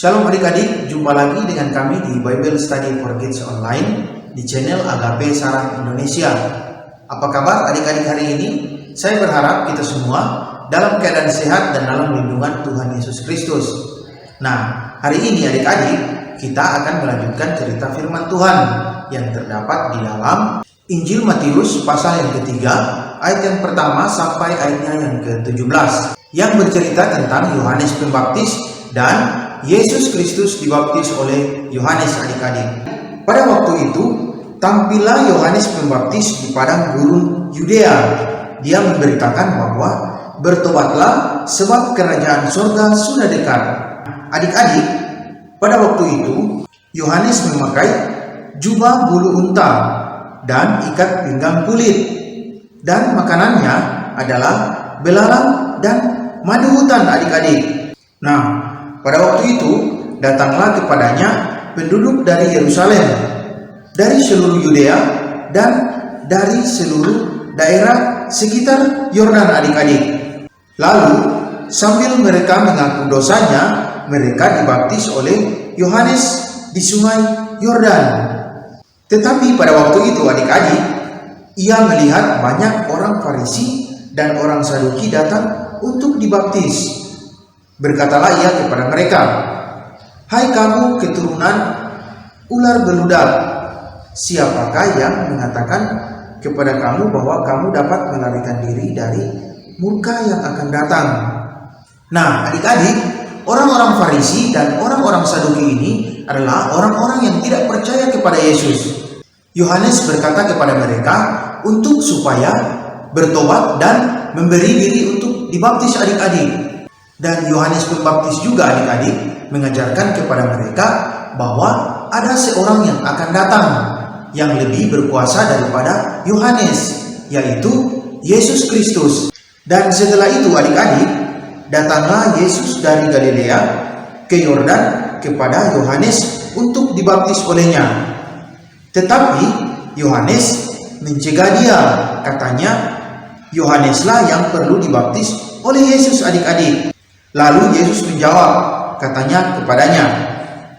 Shalom adik-adik, jumpa lagi dengan kami di Bible Study for Kids Online di channel Agape Sarang Indonesia. Apa kabar adik-adik hari ini? Saya berharap kita semua dalam keadaan sehat dan dalam lindungan Tuhan Yesus Kristus. Nah, hari ini adik-adik, kita akan melanjutkan cerita firman Tuhan yang terdapat di dalam Injil Matius pasal yang ketiga, ayat yang pertama sampai ayatnya yang ke-17, yang bercerita tentang Yohanes Pembaptis dan Yesus Kristus dibaptis oleh Yohanes adik-adik. Pada waktu itu, tampillah Yohanes Pembaptis di padang gurun Yudea. Dia memberitakan bahwa bertobatlah sebab kerajaan surga sudah dekat. Adik-adik, pada waktu itu, Yohanes memakai jubah bulu unta dan ikat pinggang kulit. Dan makanannya adalah belalang dan madu hutan adik-adik. Nah, pada waktu itu datanglah kepadanya penduduk dari Yerusalem, dari seluruh Yudea dan dari seluruh daerah sekitar Yordan adik-adik. Lalu sambil mereka mengaku dosanya, mereka dibaptis oleh Yohanes di sungai Yordan. Tetapi pada waktu itu adik-adik, ia melihat banyak orang Farisi dan orang Saduki datang untuk dibaptis. Berkatalah ia kepada mereka, "Hai kamu keturunan ular beludak, siapakah yang mengatakan kepada kamu bahwa kamu dapat melarikan diri dari murka yang akan datang?" Nah adik-adik, orang-orang Farisi dan orang-orang Saduki ini adalah orang-orang yang tidak percaya kepada Yesus. Yohanes berkata kepada mereka untuk supaya bertobat dan memberi diri untuk dibaptis adik-adik. Dan Yohanes Pembaptis juga adik-adik mengajarkan kepada mereka bahwa ada seorang yang akan datang yang lebih berkuasa daripada Yohanes, yaitu Yesus Kristus. Dan setelah itu adik-adik, datanglah Yesus dari Galilea ke Yordan kepada Yohanes untuk dibaptis olehnya. Tetapi Yohanes mencegah dia, katanya Yohaneslah yang perlu dibaptis oleh Yesus adik-adik. Lalu Yesus menjawab, katanya kepadanya,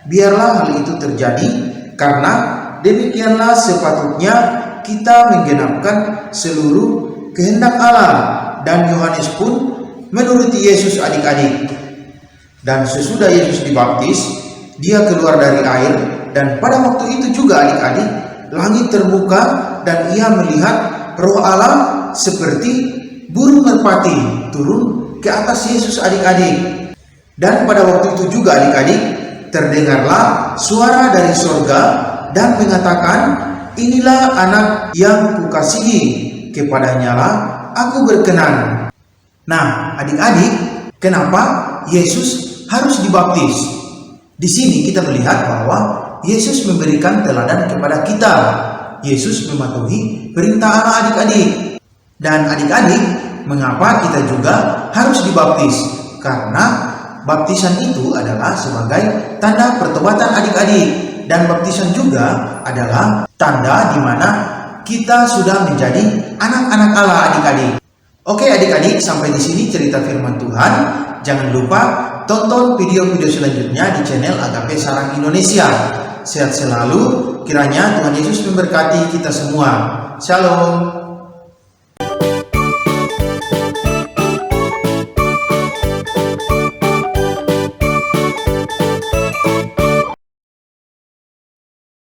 "Biarlah hal itu terjadi, karena demikianlah sepatutnya kita menggenapkan seluruh kehendak Allah." Dan Yohanes pun menuruti Yesus adik-adik. Dan sesudah Yesus dibaptis, dia keluar dari air, dan pada waktu itu juga adik-adik, langit terbuka dan ia melihat Roh Allah seperti burung merpati turun ke atas Yesus adik-adik. Dan pada waktu itu juga adik-adik, terdengarlah suara dari sorga dan mengatakan, "Inilah anak yang kukasihi, kepadanyalah aku berkenan." Nah adik-adik, kenapa Yesus harus dibaptis? Di sini kita melihat bahwa Yesus memberikan teladan kepada kita. Yesus mematuhi perintah Allah adik-adik. Dan adik-adik, mengapa kita juga harus dibaptis? Karena baptisan itu adalah sebagai tanda pertobatan adik-adik. Dan baptisan juga adalah tanda di mana kita sudah menjadi anak-anak Allah adik-adik. Oke adik-adik, sampai di sini cerita firman Tuhan. Jangan lupa tonton video-video selanjutnya di channel Agape Sarang Indonesia. Sehat selalu, kiranya Tuhan Yesus memberkati kita semua. Shalom.